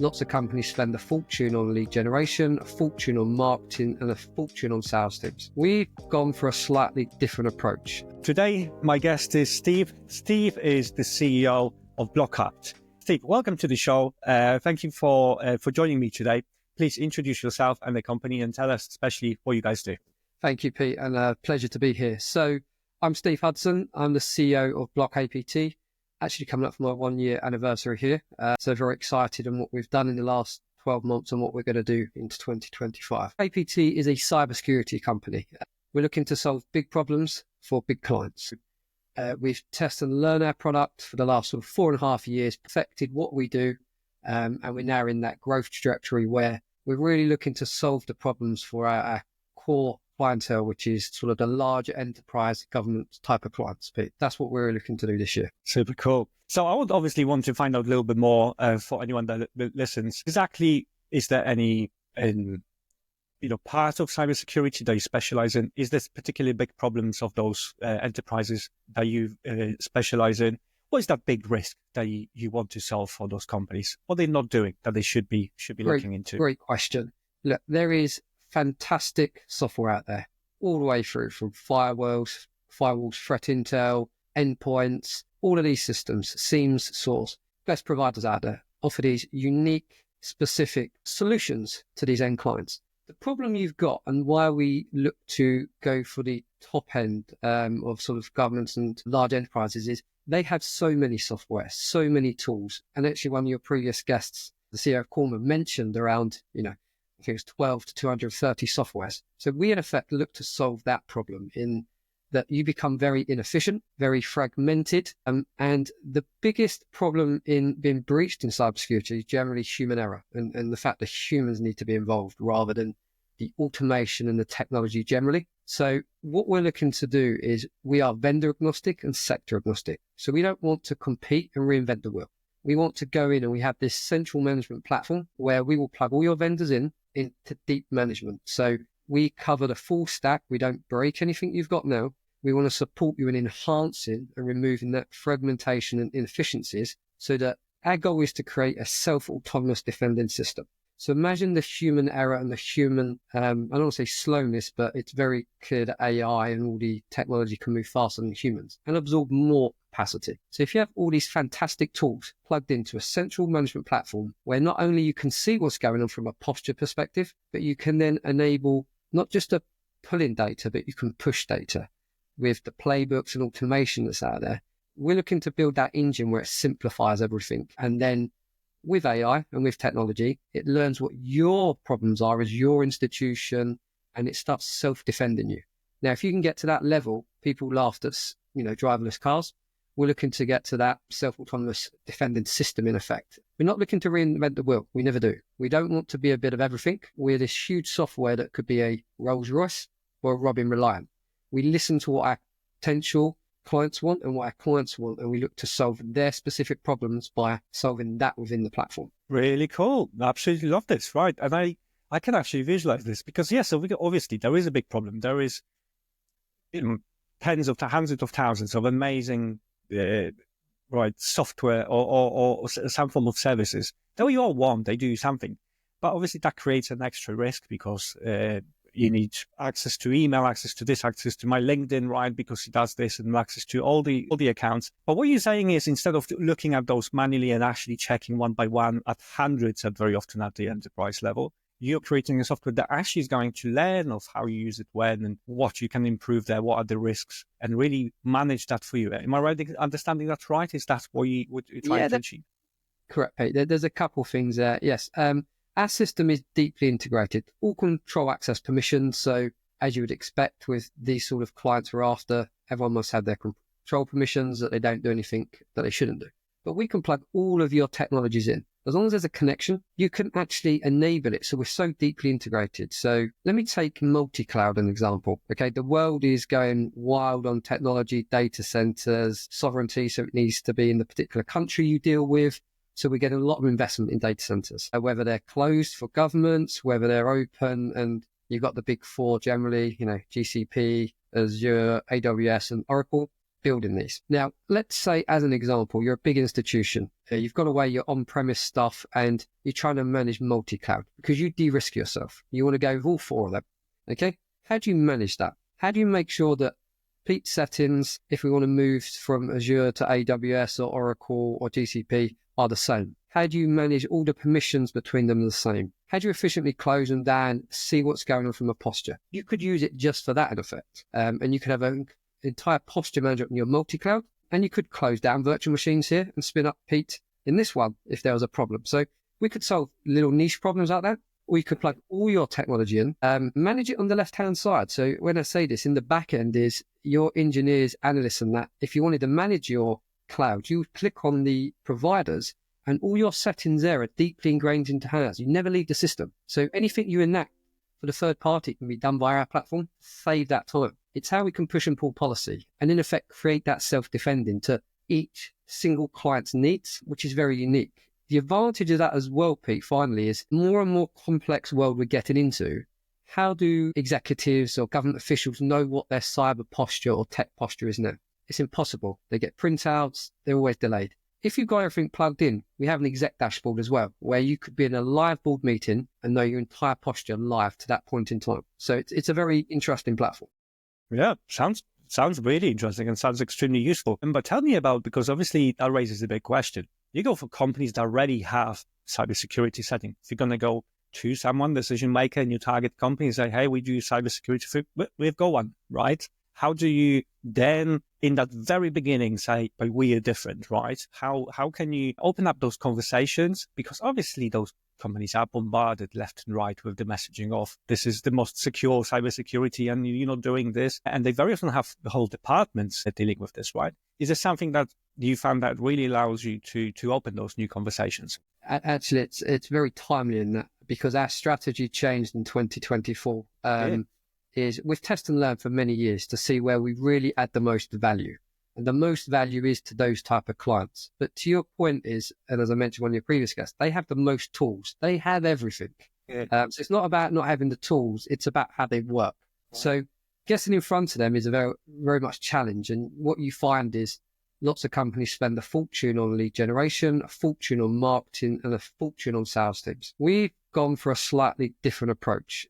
Lots of companies spend a fortune on lead generation, a fortune on marketing, and a fortune on sales teams. We've gone for a slightly different approach. Today, my guest is Steve. Steve is the CEO of BlockAPT. Steve, welcome to the show. Thank you for joining me today. Please introduce yourself and the company and tell us especially what you guys do. Thank you, Pete, and a pleasure to be here. So I'm Steve Hudson. I'm the CEO of BlockAPT. Actually coming up for my 1-year anniversary here. So very excited on what we've done in the last 12 months and what we're going to do into 2025. APT is a cybersecurity company. We're looking to solve big problems for big clients. We've tested and learned our product for the last sort of 4.5 years, perfected what we do, and we're now in that growth trajectory where we're really looking to solve the problems for our core clientele, which is sort of the larger enterprise government type of clients. Pete, that's what we're looking to do this year. Super cool. So I would obviously want to find out a little bit more for anyone that listens. Exactly, is there any part of cybersecurity that you specialize in? Is there particularly big problems of those enterprises that you specialize in? What is that big risk that you want to solve for those companies? What they're not doing that they should be looking into? Great question. Look, there is fantastic software out there, all the way through from firewalls, threat intel, endpoints, all of these systems, Seams, Source, best providers out there offer these unique, specific solutions to these end clients. The problem you've got and why we look to go for the top end of sort of governments and large enterprises is they have so many software, so many tools. And actually one of your previous guests, the CEO of Corman, mentioned around, I think it's 12 to 230 softwares. So we in effect look to solve that problem in that you become very inefficient, very fragmented. And the biggest problem in being breached in cybersecurity is generally human error and the fact that humans need to be involved rather than the automation and the technology generally. So what we're looking to do is we are vendor agnostic and sector agnostic. So we don't want to compete and reinvent the wheel. We want to go in and we have this central management platform where we will plug all your vendors into deep management. So we cover the full stack. We don't break anything you've got now. We want to support you in enhancing and removing that fragmentation and inefficiencies so that our goal is to create a self-autonomous defending system. So imagine the human error and the human, I don't want to say slowness, but it's very clear that AI and all the technology can move faster than humans and absorb more capacity. So if you have all these fantastic tools plugged into a central management platform where not only you can see what's going on from a posture perspective, but you can then enable not just a pull in data, but you can push data with the playbooks and automation that's out there. We're looking to build that engine where it simplifies everything. And then with AI and with technology, it learns what your problems are as your institution and it starts self-defending you. Now, if you can get to that level, people laughed at, driverless cars. We're looking to get to that self-autonomous defending system in effect. We're not looking to reinvent the wheel. We never do. We don't want to be a bit of everything. We're this huge software that could be a Rolls-Royce or a Robin Reliant. We listen to what our potential clients want and what our clients want, and we look to solve their specific problems by solving that within the platform. Really cool. I absolutely love this. Right. And I can actually visualize this because, so obviously there is a big problem. There is hundreds of thousands of amazing software or some form of services that we all want. They do something, but obviously that creates an extra risk because you need access to email, access to this, access to my LinkedIn, right? Because it does this, and access to all the accounts. But what you're saying is instead of looking at those manually and actually checking one by one at hundreds and very often at the enterprise level, you're creating a software that actually is going to learn of how you use it when and what you can improve there, what are the risks, and really manage that for you. Am I right in understanding that's right? Is that what you're trying to achieve? Correct, Pete. There's a couple of things there. Yes. Our system is deeply integrated, all control access permissions. So as you would expect with these sort of clients we're after, everyone must have their control permissions that they don't do anything that they shouldn't do. But we can plug all of your technologies in. As long as there's a connection, you can actually enable it. So we're so deeply integrated. So let me take multi-cloud as an example. Okay, the world is going wild on technology, data centers, sovereignty. So it needs to be in the particular country you deal with. So we're getting a lot of investment in data centers, whether they're closed for governments, whether they're open, and you've got the big four generally, GCP, Azure, AWS, and Oracle. building these. Now, let's say as an example, you're a big institution. You've got away your on-premise stuff and you're trying to manage multi-cloud because you de-risk yourself. You want to go with all four of them. Okay. How do you manage that? How do you make sure that Pete's settings, if we want to move from Azure to AWS or Oracle or GCP, are the same? How do you manage all the permissions between them the same? How do you efficiently close them down, see what's going on from a posture? You could use it just for that in effect. And you could have an entire posture manager on your multi-cloud, and you could close down virtual machines here and spin up Pete in this one if there was a problem. So we could solve little niche problems like that, or you could plug all your technology in, manage it on the left-hand side. So when I say this, in the back end is your engineers, analysts, and that. If you wanted to manage your cloud, you would click on the providers, and all your settings there are deeply ingrained into HANAs. You never leave the system. So anything you enact for the third party can be done by our platform. Save that time. It's how we can push and pull policy and in effect create that self-defending to each single client's needs, which is very unique. The advantage of that as well, Pete, finally, is more and more complex world we're getting into. How do executives or government officials know what their cyber posture or tech posture is now? It's impossible. They get printouts. They're always delayed. If you've got everything plugged in, we have an exec dashboard as well, where you could be in a live board meeting and know your entire posture live to that point in time. So it's a very interesting platform. Yeah, sounds really interesting and sounds extremely useful. But tell me about, because obviously that raises a big question. You go for companies that already have cybersecurity setting. If you're going to go to someone, decision maker in your target company, and say, hey, we do cybersecurity, we've got one, right? How do you then, in that very beginning, say, but we are different, right? How can you open up those conversations? Because obviously those companies are bombarded left and right with the messaging of this is the most secure cybersecurity and you're not doing this. And they very often have the whole departments dealing with this, right? Is there something that you found that really allows you to open those new conversations? Actually, it's very timely in that because our strategy changed in 2024. Is we've tested and learned for many years to see where we really add the most value. And the most value is to those type of clients. But to your point is, and as I mentioned on your previous guest, they have the most tools. They have everything. Yeah. So it's not about not having the tools. It's about how they work. Right. So getting in front of them is a very, very much challenge. And what you find is lots of companies spend a fortune on lead generation, a fortune on marketing, and a fortune on sales teams. We've gone for a slightly different approach.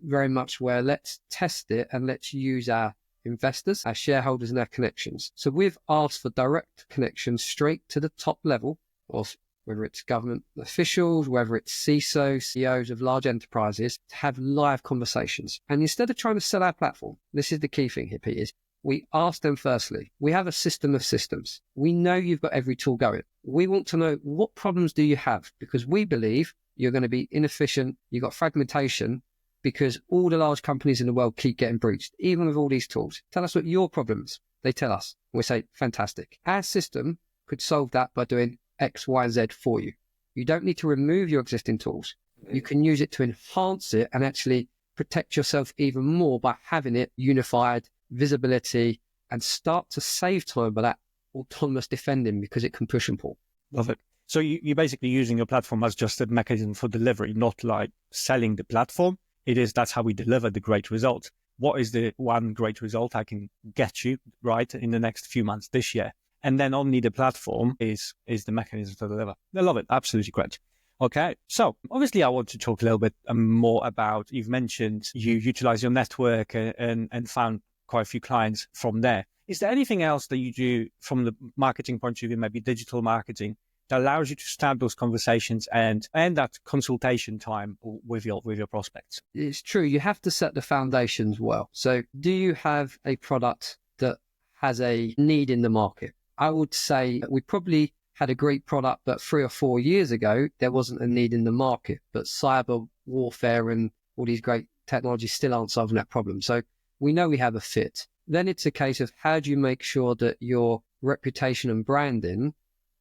Very much where let's test it and let's use our investors, our shareholders, and our connections. So we've asked for direct connections straight to the top level, or whether it's government officials, whether it's CISOs, CEOs of large enterprises, to have live conversations. And instead of trying to sell our platform, this is the key thing here, Pete, is we ask them firstly, we have a system of systems. We know you've got every tool going. We want to know what problems do you have? Because we believe you're going to be inefficient, you've got fragmentation, because all the large companies in the world keep getting breached, even with all these tools. Tell us what your problem is. They tell us. We say, fantastic. Our system could solve that by doing X, Y, and Z for you. You don't need to remove your existing tools. You can use it to enhance it and actually protect yourself even more by having it unified, visibility, and start to save time by that autonomous defending because it can push and pull. Love it. So you're basically using your platform as just a mechanism for delivery, not like selling the platform. That's how we deliver the great result. What is the one great result I can get you right in the next few months this year? And then only the platform is the mechanism to deliver. I love it. Absolutely great. Okay. So obviously I want to talk a little bit more about, you've mentioned you utilize your network and found quite a few clients from there. Is there anything else that you do from the marketing point of view, maybe digital marketing, that allows you to start those conversations and that consultation time with your prospects? It's true. You have to set the foundations well. So do you have a product that has a need in the market? I would say we probably had a great product, but 3 or 4 years ago, there wasn't a need in the market. But cyber warfare and all these great technologies still aren't solving that problem. So we know we have a fit. Then it's a case of how do you make sure that your reputation and branding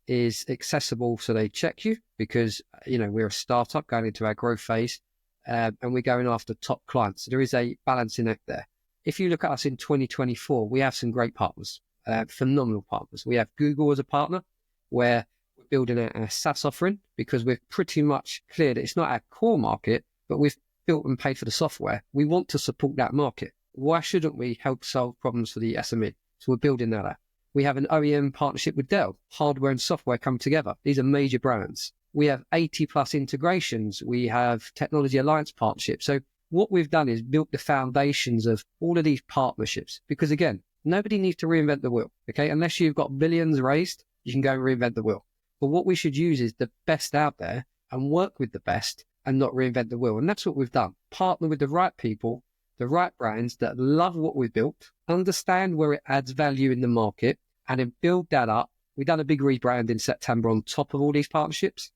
is accessible so they check you, because we're a startup going into our growth phase and we're going after top clients. So there is a balancing act there. If you look at us in 2024, we have some great partners, phenomenal partners. We have Google as a partner where we're building a SaaS offering because we're pretty much clear that it's not our core market, but we've built and paid for the software. We want to support that market. Why shouldn't we help solve problems for the SME? So we're building that out. We have an OEM partnership with Dell. Hardware and software come together. These are major brands. We have 80 plus integrations. We have technology alliance partnerships. So what we've done is built the foundations of all of these partnerships, because again, nobody needs to reinvent the wheel. Okay. Unless you've got billions raised, you can go and reinvent the wheel. But what we should use is the best out there and work with the best and not reinvent the wheel. And that's what we've done. Partner with the right people, the right brands that love what we've built, understand where it adds value in the market, and then build that up. We've done a big rebrand in September on top of all these partnerships,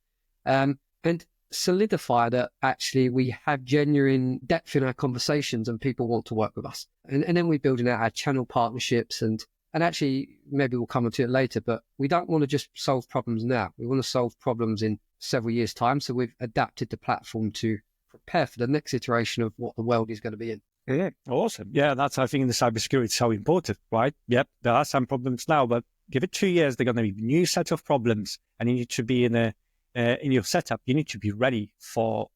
and solidify that actually we have genuine depth in our conversations and people want to work with us. And then we're building out our channel partnerships and actually maybe we'll come onto it later, but we don't want to just solve problems now. We want to solve problems in several years' time. So we've adapted the platform to prepare for the next iteration of what the world is going to be in. Yeah, awesome. Yeah, that's, I think in the cybersecurity, it's so important, right? Yep, there are some problems now, but give it 2 years, they're going to be a new set of problems, and you need to be in your setup. You need to be ready for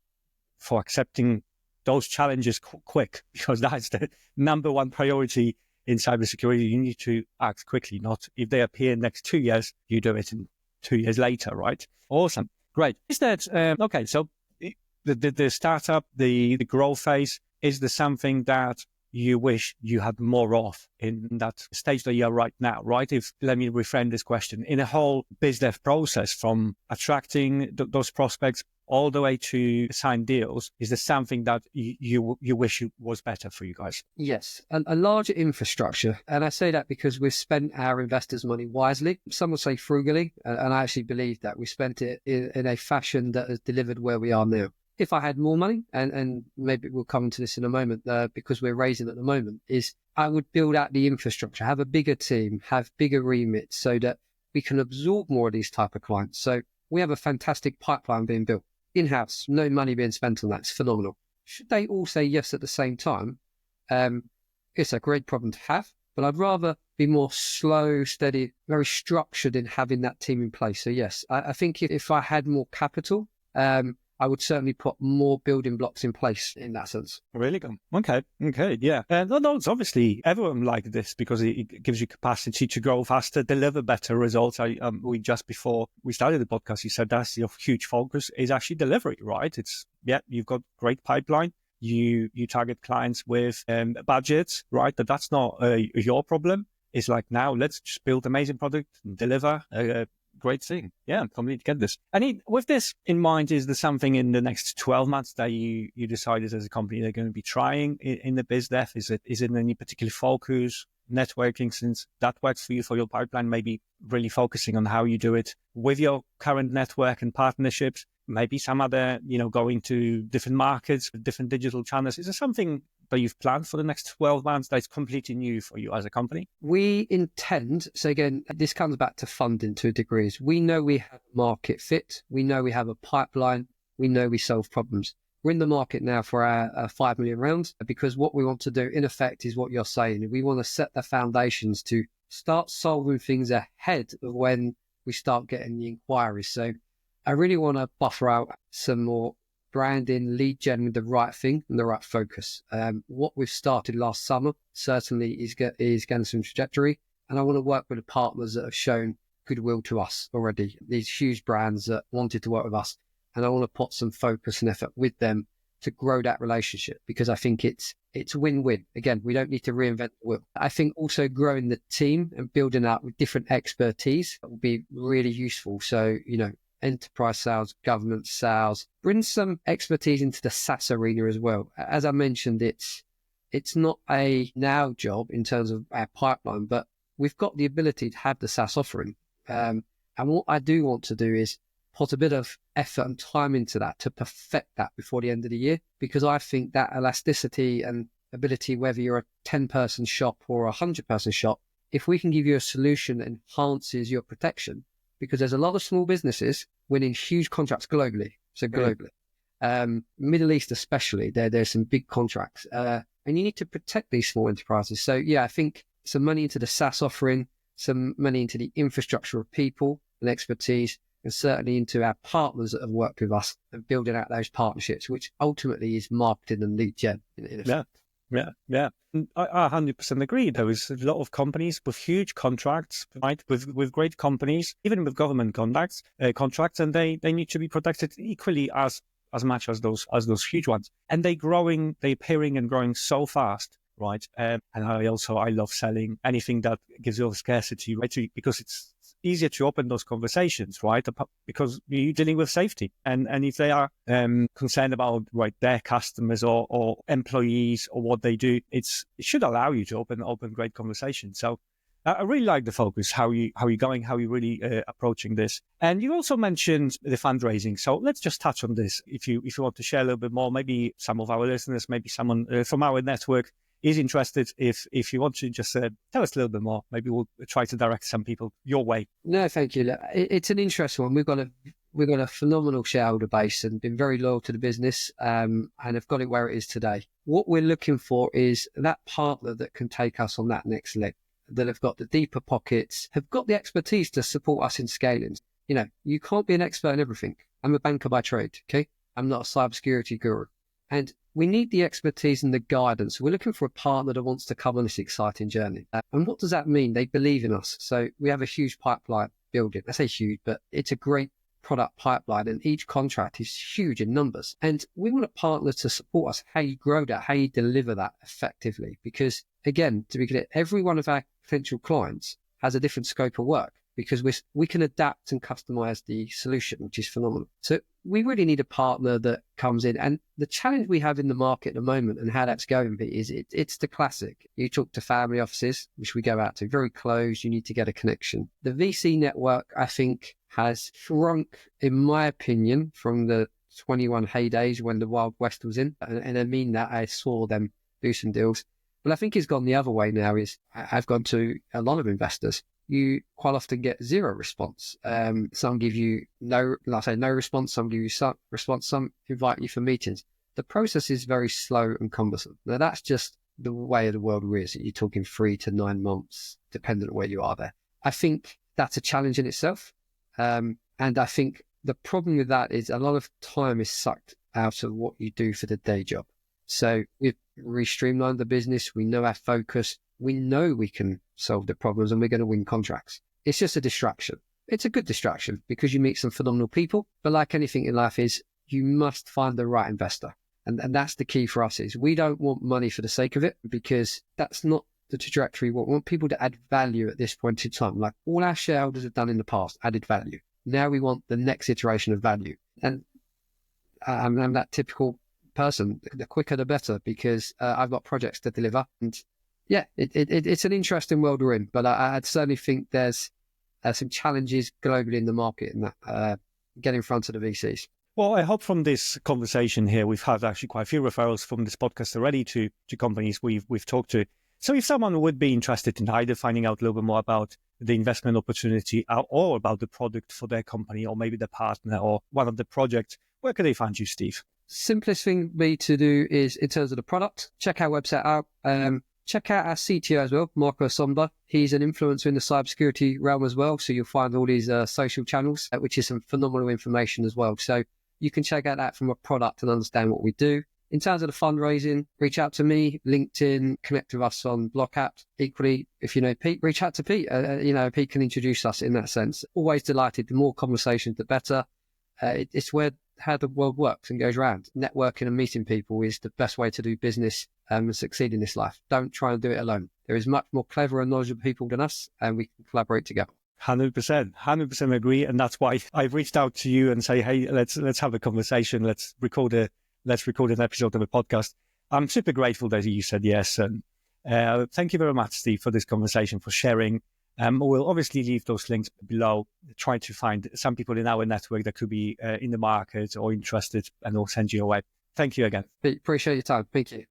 accepting those challenges quick, because that's the number one priority in cybersecurity. You need to act quickly, not if they appear next 2 years, you do it in 2 years later, right? Awesome. Great. Is that, okay, so the startup, the growth phase, is there something that you wish you had more of in that stage that you are right now, right? Let me reframe this question. In a whole biz dev process, from attracting those prospects all the way to sign deals, is there something that you wish was better for you guys? Yes, a larger infrastructure. And I say that because we've spent our investors' money wisely. Some will say frugally, and I actually believe that we spent it in a fashion that has delivered where we are now. If I had more money, and maybe we'll come to this in a moment, because we're raising at the moment, is I would build out the infrastructure, have a bigger team, have bigger remits so that we can absorb more of these type of clients. So we have a fantastic pipeline being built in-house, no money being spent on that. It's phenomenal. Should they all say yes at the same time? It's a great problem to have, but I'd rather be more slow, steady, very structured in having that team in place. So yes, I think if I had more capital, I would certainly put more building blocks in place in that sense. Really good. Okay, yeah. No, it's obviously everyone like this because it gives you capacity to grow faster, deliver better results. We just before we started the podcast, you said that's your huge focus is actually delivery, right? You've got great pipeline. You target clients with budgets, right? That's not your problem. It's like, now let's just build amazing product and deliver great thing. Yeah, I completely get this. And with this in mind, is there something in the next 12 months that you decided as a company they're going to be trying in the biz dev? Is it any particular focus, networking, since that works for you for your pipeline, maybe really focusing on how you do it with your current network and partnerships, maybe some other, going to different markets, different digital channels? Is there something that you've planned for the next 12 months that's completely new for you as a company? We intend, so again, this comes back to funding to a degree. We know we have market fit. We know we have a pipeline. We know we solve problems. We're in the market now for our 5 million rounds, because what we want to do in effect is what you're saying. We want to set the foundations to start solving things ahead of when we start getting the inquiries. So I really want to buffer out some more branding, lead gen with the right thing and the right focus. What we've started last summer certainly is getting some trajectory, and I want to work with the partners that have shown goodwill to us already, these huge brands that wanted to work with us, and I want to put some focus and effort with them to grow that relationship, because I think it's win-win. Again, we don't need to reinvent the wheel. I think also growing the team and building out with different expertise will be really useful. So, enterprise sales, government sales, bring some expertise into the SaaS arena as well. As I mentioned, it's not a now job in terms of our pipeline, but we've got the ability to have the SaaS offering. And what I do want to do is put a bit of effort and time into that to perfect that before the end of the year, because I think that elasticity and ability, whether you're a 10-person shop or a 100-person shop, if we can give you a solution that enhances your protection, because there's a lot of small businesses winning huge contracts globally. So globally, Middle East especially, there's some big contracts, and you need to protect these small enterprises. So yeah, I think some money into the SaaS offering, some money into the infrastructure of people and expertise, and certainly into our partners that have worked with us and building out those partnerships, which ultimately is marketing and lead gen in effect. Yeah. I 100% agree. There is a lot of companies with huge contracts, right? With great companies, even with government contracts, and they need to be protected equally as much as those huge ones. And they're appearing and growing so fast, right? And I love selling anything that gives you scarcity, right? Because it's easier to open those conversations, right? Because you're dealing with safety, and if they are concerned about their customers or employees or what they do, it should allow you to open great conversations. So I really like the focus, how you going, how you really approaching this. And you also mentioned the fundraising. So let's just touch on this. If you want to share a little bit more, maybe some of our listeners, maybe someone from our network is interested. If you want to just tell us a little bit more, maybe we'll try to direct some people your way. No, thank you. It's an interesting one. We've got a phenomenal shareholder base and been very loyal to the business, and have got it where it is today. What we're looking for is that partner that can take us on that next leg, that have got the deeper pockets, have got the expertise to support us in scaling. You can't be an expert in everything. I'm a banker by trade, okay? I'm not a cybersecurity guru. And we need the expertise and the guidance. We're looking for a partner that wants to come on this exciting journey. And what does that mean? They believe in us. So we have a huge pipeline building. I say huge, but it's a great product pipeline, and each contract is huge in numbers. And we want a partner to support us, how you grow that, how you deliver that effectively. Because again, to be clear, every one of our potential clients has a different scope of work, because we can adapt and customize the solution, which is phenomenal. So we really need a partner that comes in. And the challenge we have in the market at the moment and how that's going is it's the classic. You talk to family offices, which we go out to, very close. You need to get a connection. The VC network, I think, has shrunk, in my opinion, from the 21 heydays when the Wild West was in. And I mean that I saw them do some deals. But I think it's gone the other way now. I've gone to a lot of investors. You quite often get zero response. Some give you no response. Some give you some response. Some invite you for meetings. The process is very slow and cumbersome. Now, that's just the way of the world is. You're talking 3 to 9 months, depending on where you are there. I think that's a challenge in itself. And I think the problem with that is a lot of time is sucked out of what you do for the day job. So we've re-streamlined the business. We know our focus. We know we can solve the problems, and we're going to win contracts. It's just a distraction. It's a good distraction because you meet some phenomenal people. But like anything in life is, you must find the right investor. And that's the key for us is we don't want money for the sake of it, because that's not the trajectory. We want people to add value at this point in time. Like all our shareholders have done in the past, added value. Now we want the next iteration of value. And I'm that typical person. The quicker the better, because I've got projects to deliver. And yeah, it's an interesting world we're in, but I'd certainly think there's some challenges globally in the market, and that get in front of the VCs. Well, I hope from this conversation here, we've had actually quite a few referrals from this podcast already to companies we've talked to. So if someone would be interested in either finding out a little bit more about the investment opportunity or about the product for their company, or maybe the partner or one of the projects, where could they find you, Steve? Simplest thing me to do is, in terms of the product, check our website out. Check out our CTO as well, Marco Somba. He's an influencer in the cybersecurity realm as well. So you'll find all these social channels, which is some phenomenal information as well. So you can check out that from a product and understand what we do. In terms of the fundraising, reach out to me, LinkedIn, connect with us on BlockAPT's. Equally, if you know Pete, reach out to Pete. Pete can introduce us in that sense. Always delighted. The more conversations, the better. It's how the world works and goes around. Networking and meeting people is the best way to do business and succeed in this life. Don't try and do it alone. There is much more clever and knowledgeable people than us, and we can collaborate together. 100% agree. And that's why I've reached out to you and say, hey, let's have a conversation. Let's record an episode of a podcast. I'm super grateful that you said yes. And thank you very much, Steve, for this conversation, for sharing. We'll obviously leave those links below, try to find some people in our network that could be in the market or interested, and we'll send you away. Thank you again. Pete, appreciate your time. Thank you.